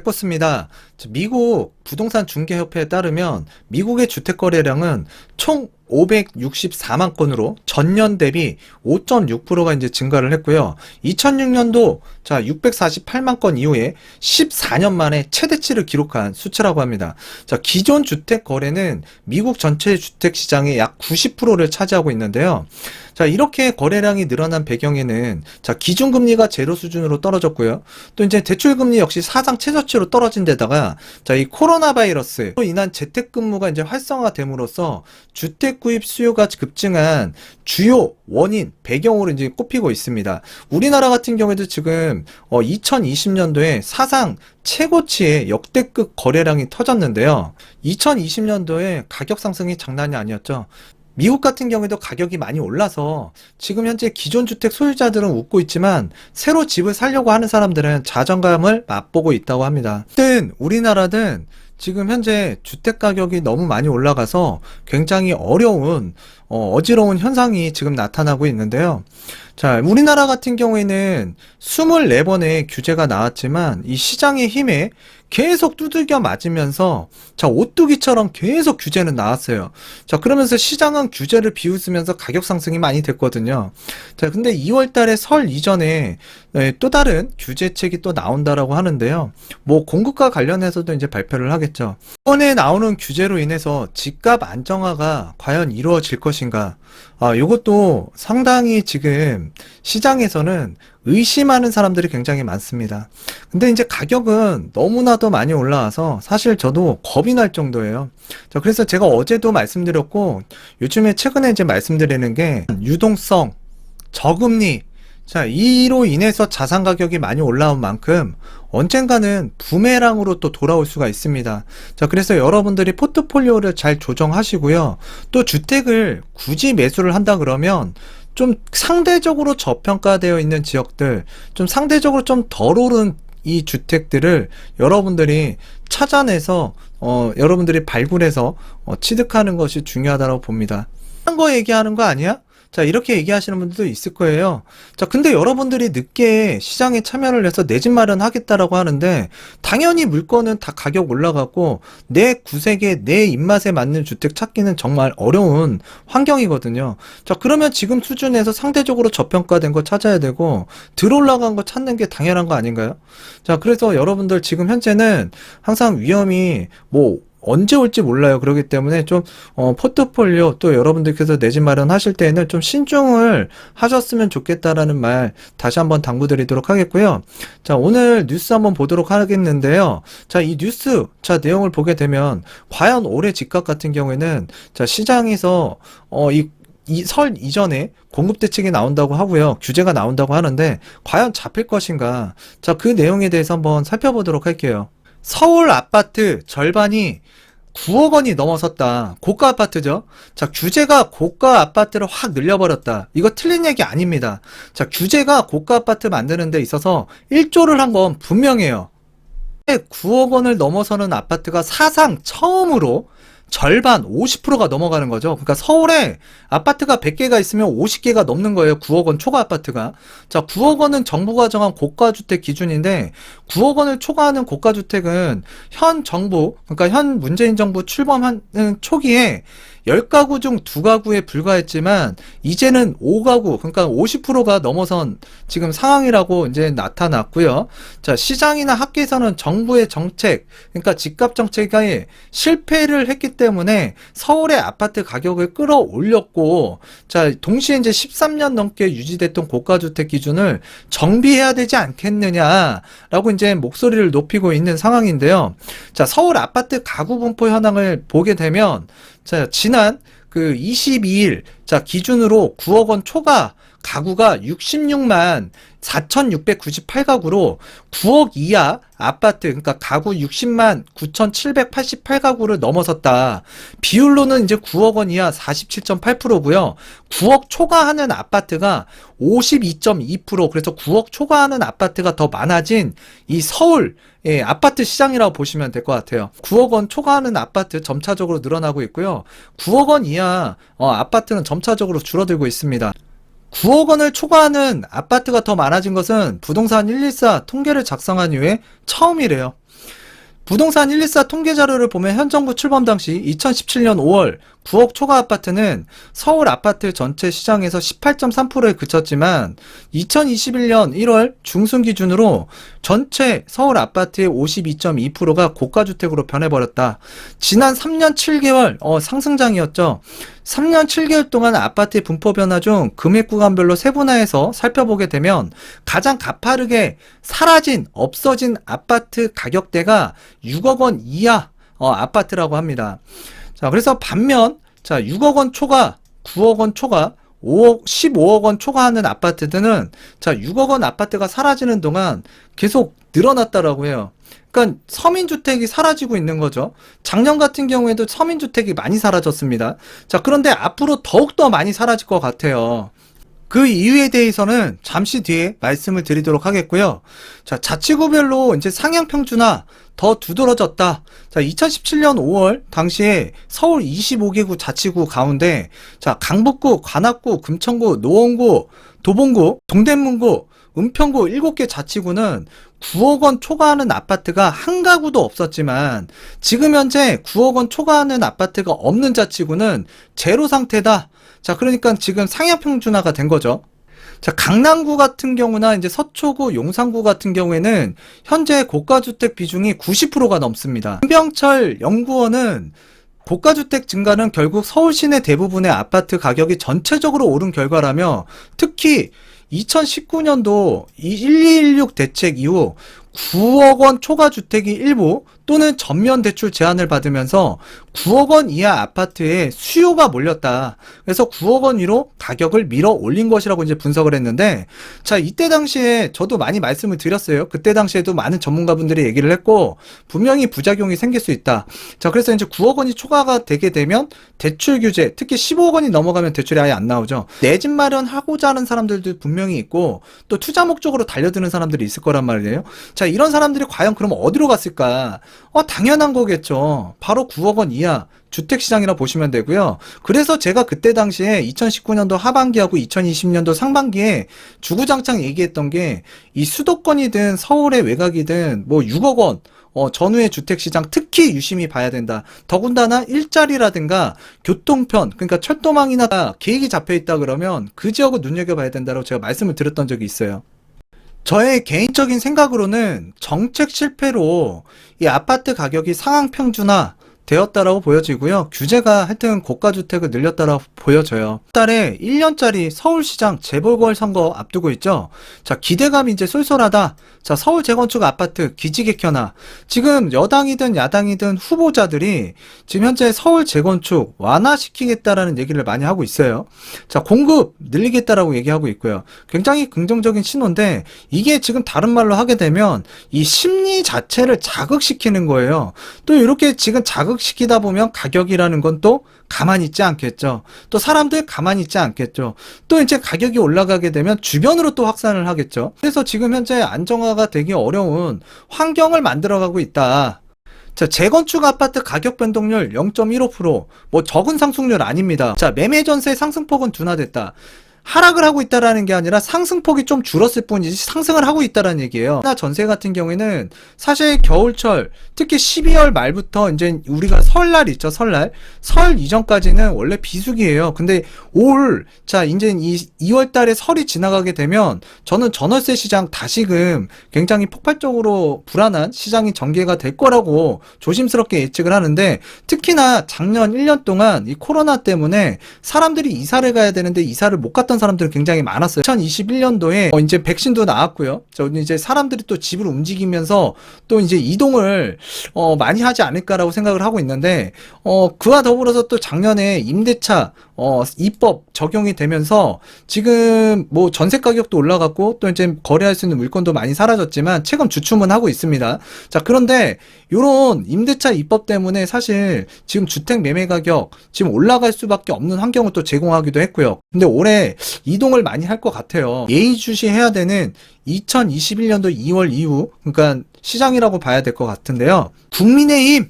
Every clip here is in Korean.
백버스입니다. 미국 부동산 중개협회에 따르면 미국의 주택 거래량은 총 564만 건으로 전년 대비 5.6%가 이제 증가를 했고요. 2006년도 648만 건 이후에 14년 만에 최대치를 기록한 수치라고 합니다. 기존 주택 거래는 미국 전체 주택 시장의 약 90%를 차지하고 있는데요. 이렇게 거래량이 늘어난 배경에는 기준금리가 제로 수준으로 떨어졌고요. 또 이제 대출금리 역시 사상 최저치로 떨어진 데다가 이 코로나 바이러스로 인한 재택근무가 이제 활성화가 됨으로써 주택 구입 수요가 급증한 주요 원인, 배경으로 이제 꼽히고 있습니다. 우리나라 같은 경우에도 지금 2020년도에 사상 최고치의 역대급 거래량이 터졌는데요. 2020년도에 가격 상승이 장난이 아니었죠. 미국 같은 경우에도 가격이 많이 올라서 지금 현재 기존 주택 소유자들은 웃고 있지만 새로 집을 사려고 하는 사람들은 자존감을 맛보고 있다고 합니다. 아무튼 우리나라는 지금 현재 주택 가격이 너무 많이 올라가서 굉장히 어지러운 현상이 지금 나타나고 있는데요. 우리나라 같은 경우에는 24번의 규제가 나왔지만 이 시장의 힘에 계속 두들겨 맞으면서 오뚜기처럼 계속 규제는 나왔어요. 그러면서 시장은 규제를 비웃으면서 가격 상승이 많이 됐거든요. 근데 2월 달에 설 이전에 또 다른 규제책이 또 나온다라고 하는데요. 뭐 공급과 관련해서도 이제 발표를 하겠죠. 이번에 나오는 규제로 인해서 집값 안정화가 과연 이루어질 것인가? 이것도 상당히 지금 시장에서는 의심하는 사람들이 굉장히 많습니다. 근데 이제 가격은 너무나도 많이 올라와서 사실 저도 겁이 날 정도예요. 그래서 제가 어제도 말씀드렸고 요즘에 최근에 이제 말씀드리는 게 유동성, 저금리, 이로 인해서 자산 가격이 많이 올라온 만큼 언젠가는 부메랑으로 또 돌아올 수가 있습니다. 그래서 여러분들이 포트폴리오를 잘 조정하시고요. 또 주택을 굳이 매수를 한다 그러면 좀 상대적으로 저평가되어 있는 지역들, 좀 상대적으로 좀 덜 오른 이 주택들을 여러분들이 찾아내서 여러분들이 발굴해서 취득하는 것이 중요하다고 봅니다. 딴 거 얘기하는 거 아니야? 이렇게 얘기하시는 분들도 있을 거예요. 근데 여러분들이 늦게 시장에 참여를 해서 내 집 마련하겠다라고 하는데 당연히 물건은 다 가격 올라가고 내 구색에 내 입맛에 맞는 주택 찾기는 정말 어려운 환경이거든요. 그러면 지금 수준에서 상대적으로 저평가된 거 찾아야 되고 덜 올라간 거 찾는 게 당연한 거 아닌가요? 그래서 여러분들 지금 현재는 항상 위험이 언제 올지 몰라요. 그렇기 때문에 좀 포트폴리오 또 여러분들께서 내 집 마련하실 때에는 좀 신중을 하셨으면 좋겠다라는 말 다시 한번 당부드리도록 하겠고요. 오늘 뉴스 한번 보도록 하겠는데요. 이 뉴스 내용을 보게 되면 과연 올해 집값 같은 경우에는 시장에서 이 설 이전에 공급 대책이 나온다고 하고요. 규제가 나온다고 하는데 과연 잡힐 것인가? 그 내용에 대해서 한번 살펴보도록 할게요. 서울 아파트 절반이 9억 원이 넘어섰다. 고가 아파트죠. 규제가 고가 아파트를 확 늘려버렸다. 이거 틀린 얘기 아닙니다. 규제가 고가 아파트 만드는 데 있어서 1조를 한 건 분명해요. 9억 원을 넘어서는 아파트가 사상 처음으로 절반 50%가 넘어가는 거죠. 그러니까 서울에 아파트가 100개가 있으면 50개가 넘는 거예요. 9억 원 초과 아파트가. 9억 원은 정부가 정한 고가주택 기준인데 9억 원을 초과하는 고가주택은 현 정부, 그러니까 현 문재인 정부 출범하는 초기에 10가구 중 2가구에 불과했지만 이제는 5가구, 그러니까 50%가 넘어선 지금 상황이라고 이제 나타났고요. 시장이나 학계에서는 정부의 정책, 그러니까 집값 정책에 실패를 했기 때문에 서울의 아파트 가격을 끌어올렸고, 동시에 이제 13년 넘게 유지됐던 고가주택 기준을 정비해야 되지 않겠느냐라고 이제 목소리를 높이고 있는 상황인데요. 서울 아파트 가구 분포 현황을 보게 되면 지난 22일 기준으로 9억 원 초과 가구가 66만 4,698가구로 9억 이하 아파트, 그러니까 가구 60만 9,788가구를 넘어섰다. 비율로는 이제 9억 원 이하 47.8%고요. 9억 초과하는 아파트가 52.2%, 그래서 9억 초과하는 아파트가 더 많아진 이 서울 아파트 시장이라고 보시면 될 것 같아요. 9억 원 초과하는 아파트 점차적으로 늘어나고 있고요. 9억 원 이하 아파트는 점차적으로 줄어들고 있습니다. 9억 원을 초과하는 아파트가 더 많아진 것은 부동산 114 통계를 작성한 이후에 처음이래요. 부동산 124 통계 자료를 보면 현 정부 출범 당시 2017년 5월 9억 초과 아파트는 서울 아파트 전체 시장에서 18.3%에 그쳤지만 2021년 1월 중순 기준으로 전체 서울 아파트의 52.2%가 고가주택으로 변해버렸다. 지난 3년 7개월 상승장이었죠. 3년 7개월 동안 아파트의 분포 변화 중 금액 구간별로 세분화해서 살펴보게 되면 가장 가파르게 사라진, 없어진 아파트 가격대가 6억 원 이하 아파트라고 합니다. 자, 그래서 반면 6억 원 초과, 9억 원 초과, 15억 원 초과하는 아파트들은 6억 원 아파트가 사라지는 동안 계속 늘어났다라고 해요. 그러니까 서민주택이 사라지고 있는 거죠. 작년 같은 경우에도 서민주택이 많이 사라졌습니다. 자, 그런데 앞으로 더욱더 많이 사라질 것 같아요. 그 이유에 대해서는 잠시 뒤에 말씀을 드리도록 하겠고요. 자, 자치구별로 이제 상향 평준화 더 두드러졌다. 자, 2017년 5월 당시에 서울 25개구 자치구 가운데 강북구, 관악구, 금천구, 노원구, 도봉구, 동대문구, 은평구 7개 자치구는 9억 원 초과하는 아파트가 한 가구도 없었지만 지금 현재 9억 원 초과하는 아파트가 없는 자치구는 제로 상태다. 자, 그러니까 지금 상향 평준화가 된 거죠. 자, 강남구 같은 경우나 이제 서초구, 용산구 같은 경우에는 현재 고가주택 비중이 90%가 넘습니다. 김병철 연구원은 고가주택 증가는 결국 서울 시내 대부분의 아파트 가격이 전체적으로 오른 결과라며 특히 2019년도 1216 대책 이후 9억 원 초과 주택이 일부 또는 전면 대출 제한을 받으면서 9억 원 이하 아파트에 수요가 몰렸다. 그래서 9억 원 위로 가격을 밀어 올린 것이라고 이제 분석을 했는데, 자, 이때 당시에 저도 많이 말씀을 드렸어요. 그때 당시에도 많은 전문가분들이 얘기를 했고, 분명히 부작용이 생길 수 있다. 자, 그래서 이제 9억 원이 초과가 되게 되면 대출 규제, 특히 15억 원이 넘어가면 대출이 아예 안 나오죠. 내 집 마련하고자 하는 사람들도 분명히 있고, 또 투자 목적으로 달려드는 사람들이 있을 거란 말이에요. 자, 이런 사람들이 과연 그럼 어디로 갔을까? 당연한 거겠죠. 바로 9억 원 이하 주택시장이라 보시면 되고요. 그래서 제가 그때 당시에 2019년도 하반기하고 2020년도 상반기에 주구장창 얘기했던 게 이 수도권이든 서울의 외곽이든 뭐 6억 원 전후의 주택시장 특히 유심히 봐야 된다. 더군다나 일자리라든가 교통편, 그러니까 철도망이나 계획이 잡혀있다 그러면 그 지역을 눈여겨봐야 된다고 제가 말씀을 드렸던 적이 있어요. 저의 개인적인 생각으로는 정책 실패로 이 아파트 가격이 상향 평준화 되었다라고 보여지고요. 규제가 하여튼 고가주택을 늘렸다라고 보여져요. 달에 1년짜리 서울시장 재보궐선거 앞두고 있죠. 자, 기대감이 이제 쏠쏠하다. 자, 서울 재건축 아파트 기지개 켜나. 지금 여당이든 야당이든 후보자들이 지금 현재 서울 재건축 완화시키겠다라는 얘기를 많이 하고 있어요. 자, 공급 늘리겠다라고 얘기하고 있고요. 굉장히 긍정적인 신호인데 이게 지금 다른 말로 하게 되면 이 심리 자체를 자극시키는 거예요. 또 이렇게 지금 자극시키다 보면 가격이라는 건 또 가만히 있지 않겠죠. 또 사람들 가만히 있지 않겠죠. 또 이제 가격이 올라가게 되면 주변으로 또 확산을 하겠죠. 그래서 지금 현재 안정화가 되기 어려운 환경을 만들어가고 있다. 자, 재건축 아파트 가격 변동률 0.15%, 뭐 적은 상승률 아닙니다. 자, 매매 전세 상승폭은 둔화됐다. 하락을 하고 있다라는 게 아니라 상승폭이 좀 줄었을 뿐이지 상승을 하고 있다라는 얘기예요. 나 전세 같은 경우에는 사실 겨울철, 특히 12월 말부터 이제 우리가 설날 있죠, 설날. 설 이전까지는 원래 비수기예요. 근데 자, 이제 이 2월 달에 설이 지나가게 되면 저는 전월세 시장 다시금 굉장히 폭발적으로 불안한 시장이 전개가 될 거라고 조심스럽게 예측을 하는데 특히나 작년 1년 동안 이 코로나 때문에 사람들이 이사를 가야 되는데 이사를 못 갔던 사람들은 굉장히 많았어요. 2021년도에 이제 백신도 나왔고요. 이제 사람들이 또 집을 움직이면서 또 이제 이동을 많이 하지 않을까라고 생각을 하고 있는데 그와 더불어서 또 작년에 임대차 입법 적용이 되면서 지금 뭐 전세 가격도 올라갔고 또 이제 거래할 수 있는 물건도 많이 사라졌지만 채권 주춤은 하고 있습니다. 자, 그런데 요런 임대차 입법 때문에 사실 지금 주택 매매 가격 지금 올라갈 수밖에 없는 환경을 또 제공하기도 했고요. 근데 올해 이동을 많이 할 것 같아요. 예의주시해야 되는 2021년도 2월 이후, 그러니까 시장이라고 봐야 될 것 같은데요. 국민의힘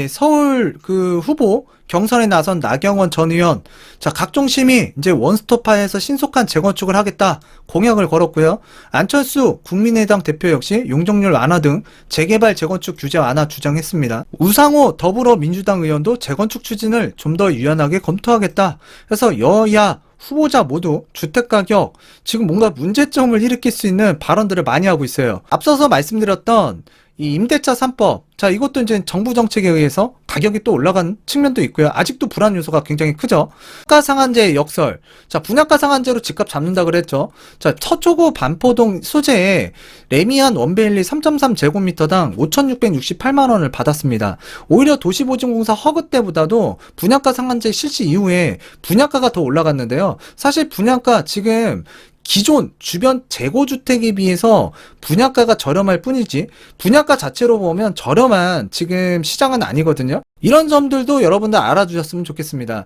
서울 그 후보 경선에 나선 나경원 전 의원, 자, 각종 시민 이제 원스톱화해서 신속한 재건축을 하겠다 공약을 걸었고요. 안철수 국민의당 대표 역시 용적률 완화 등 재개발 재건축 규제 완화 주장했습니다. 우상호 더불어민주당 의원도 재건축 추진을 좀 더 유연하게 검토하겠다. 그래서 여야 후보자 모두 주택가격 지금 뭔가 문제점을 일으킬 수 있는 발언들을 많이 하고 있어요. 앞서서 말씀드렸던 이 임대차 3법, 자, 이것도 이제 정부 정책에 의해서 가격이 또 올라간 측면도 있고요. 아직도 불안 요소가 굉장히 크죠. 분양가 상한제 역설. 자, 분양가 상한제로 집값 잡는다 그랬죠. 자, 서초구 반포동 소재에 레미안 원베일리 3.3제곱미터당 5,668만원을 받았습니다. 오히려 도시보증공사 허그 때보다도 분양가 상한제 실시 이후에 분양가가 더 올라갔는데요. 사실 분양가 지금 기존 주변 재고주택에 비해서 분양가가 저렴할 뿐이지 분양가 자체로 보면 저렴한 지금 시장은 아니거든요. 이런 점들도 여러분들 알아주셨으면 좋겠습니다.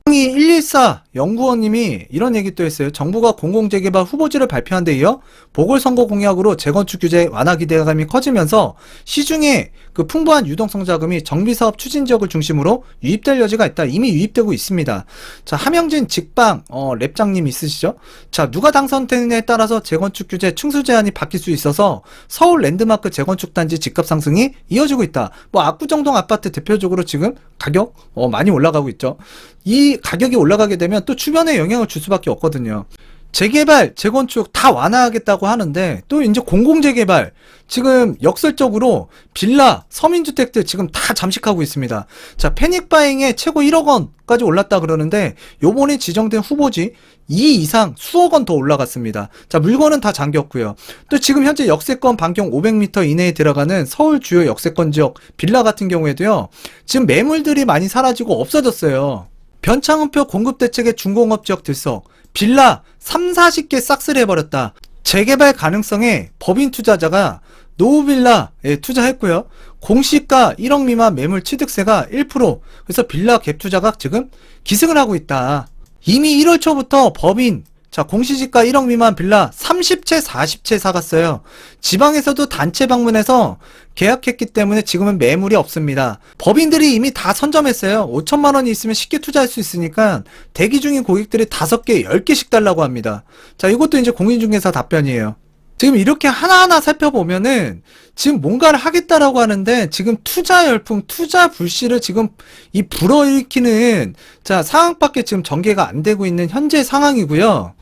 114 연구원님이 이런 얘기 또 했어요. 정부가 공공재개발 후보지를 발표한 데 이어 보궐선거 공약으로 재건축 규제 완화 기대감이 커지면서 시중에 그 풍부한 유동성 자금이 정비사업 추진지역을 중심으로 유입될 여지가 있다. 이미 유입되고 있습니다. 자, 함영진 직방 랩장님 있으시죠? 자, 누가 당선되느냐에 따라서 재건축 규제 층수 제한이 바뀔 수 있어서 서울 랜드마크 재건축 단지 집값 상승이 이어지고 있다. 뭐 압구정동 아파트 대표적으로 지금 가격 많이 올라가고 있죠. 이 가격이 올라가게 되면 또 주변에 영향을 줄 수밖에 없거든요. 재개발, 재건축 다 완화하겠다고 하는데 또 이제 공공재개발 지금 역설적으로 빌라, 서민주택들 지금 다 잠식하고 있습니다. 자, 패닉바잉에 최고 1억 원까지 올랐다 그러는데 요번에 지정된 후보지 2 이상 수억 원 더 올라갔습니다. 자, 물건은 다 잠겼고요. 또 지금 현재 역세권 반경 500m 이내에 들어가는 서울 주요 역세권 지역 빌라 같은 경우에도요. 지금 매물들이 많이 사라지고 없어졌어요. 변창흠표 공급대책의 중공업 지역 들썩, 빌라 30-40개 싹쓸이 해버렸다. 재개발 가능성에 법인 투자자가 노후빌라에 투자했고요. 공시가 1억 미만 매물 취득세가 1%, 그래서 빌라 갭 투자가 지금 기승을 하고 있다. 이미 1월 초부터 법인, 자, 공시지가 1억 미만 빌라 30채, 40채 사갔어요. 지방에서도 단체 방문해서 계약했기 때문에 지금은 매물이 없습니다. 법인들이 이미 다 선점했어요. 5천만 원이 있으면 쉽게 투자할 수 있으니까 대기 중인 고객들이 5개, 10개씩 달라고 합니다. 자, 이것도 이제 공인중개사 답변이에요. 지금 이렇게 하나하나 살펴보면은 지금 뭔가를 하겠다라고 하는데 지금 투자 열풍, 투자 불씨를 지금 이 불어일으키는 자, 상황밖에 지금 전개가 안 되고 있는 현재 상황이고요.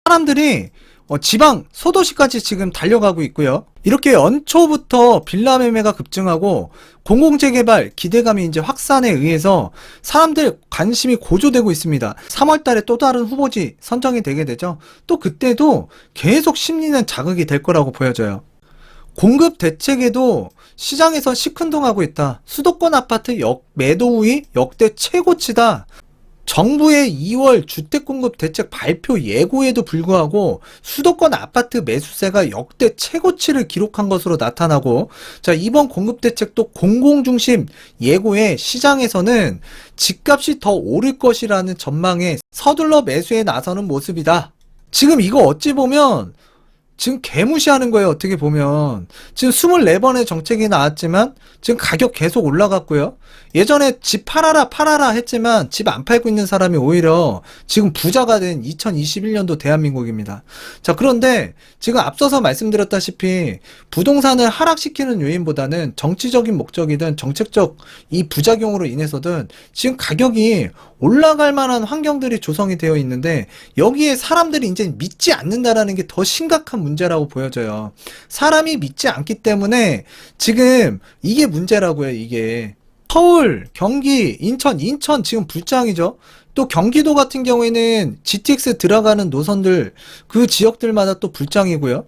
사람들이 지방, 소도시까지 지금 달려가고 있고요. 이렇게 연초부터 빌라 매매가 급증하고 공공재개발 기대감이 이제 확산에 의해서 사람들 관심이 고조되고 있습니다. 3월 달에 또 다른 후보지 선정이 되게 되죠. 또 그때도 계속 심리는 자극이 될 거라고 보여져요. 공급 대책에도 시장에서 시큰둥하고 있다. 수도권 아파트 매도 우위 역대 최고치다. 정부의 2월 주택공급 대책 발표 예고에도 불구하고 수도권 아파트 매수세가 역대 최고치를 기록한 것으로 나타나고, 자, 이번 공급 대책도 공공중심 예고에 시장에서는 집값이 더 오를 것이라는 전망에 서둘러 매수에 나서는 모습이다. 지금 이거 어찌 보면 지금 개무시하는 거예요. 어떻게 보면 지금 24번의 정책이 나왔지만 지금 가격 계속 올라갔고요. 예전에 집 팔아라 했지만 집 안 팔고 있는 사람이 오히려 지금 부자가 된 2021년도 대한민국입니다. 자, 그런데 지금 앞서서 말씀드렸다시피 부동산을 하락시키는 요인보다는 정치적인 목적이든 정책적 이 부작용으로 인해서든 지금 가격이 올라갈 만한 환경들이 조성이 되어 있는데 여기에 사람들이 이제 믿지 않는다라는 게 더 심각한 문제라고 보여져요. 사람이 믿지 않기 때문에 지금 이게 문제라고요. 이게 서울, 경기, 인천 지금 불장이죠. 또 경기도 같은 경우에는 GTX 들어가는 노선들 그 지역들마다 또 불장이고요.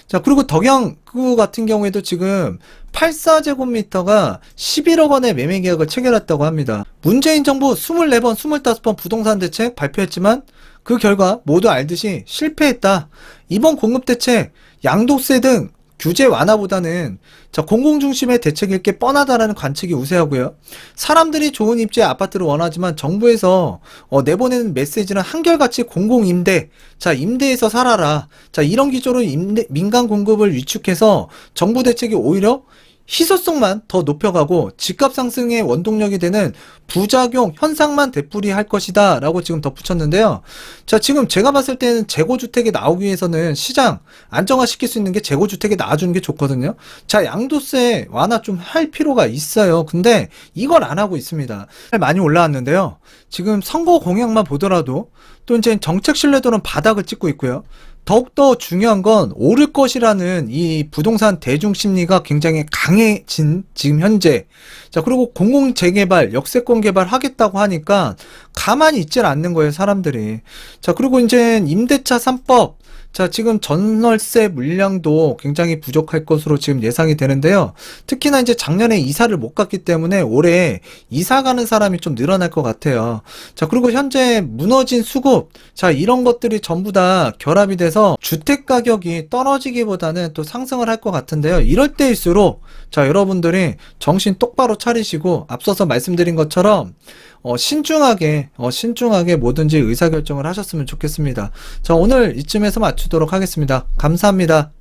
자, 그리고 덕양구 같은 경우에도 지금 84제곱미터가 11억 원의 매매 계약을 체결했다고 합니다. 문재인 정부 24번, 25번 부동산 대책 발표했지만 그 결과 모두 알듯이 실패했다. 이번 공급 대책, 양도세 등 규제 완화보다는 자, 공공중심의 대책일 게 뻔하다라는 관측이 우세하고요. 사람들이 좋은 입지의 아파트를 원하지만 정부에서 내보내는 메시지는 한결같이 공공임대, 자, 임대에서 살아라. 자, 이런 기조로 민간 공급을 위축해서 정부 대책이 오히려 희소성만 더 높여가고 집값 상승의 원동력이 되는 부작용 현상만 되풀이할 것이다 라고 지금 덧붙였는데요. 자, 지금 제가 봤을 때는 재고주택이 나오기 위해서는 시장 안정화시킬 수 있는 게 재고주택이 나와주는 게 좋거든요. 자, 양도세 완화 좀 할 필요가 있어요. 근데 이걸 안 하고 있습니다. 많이 올라왔는데요. 지금 선거 공약만 보더라도 또 이제 정책 신뢰도는 바닥을 찍고 있고요. 더욱더 중요한 건 오를 것이라는 이 부동산 대중 심리가 굉장히 강해진 지금 현재. 자, 그리고 공공 재개발, 역세권 개발 하겠다고 하니까 가만히 있질 않는 거예요, 사람들이. 자, 그리고 이제 임대차 3법. 자, 지금 전월세 물량도 굉장히 부족할 것으로 지금 예상이 되는데요. 특히나 이제 작년에 이사를 못 갔기 때문에 올해 이사 가는 사람이 좀 늘어날 것 같아요. 자, 그리고 현재 무너진 수급. 자, 이런 것들이 전부 다 결합이 돼서 주택 가격이 떨어지기보다는 또 상승을 할 것 같은데요. 이럴 때일수록 자, 여러분들이 정신 똑바로 차리시고 앞서서 말씀드린 것처럼 신중하게 뭐든지 의사결정을 하셨으면 좋겠습니다. 자, 오늘 이쯤에서 마치도록 하겠습니다. 감사합니다.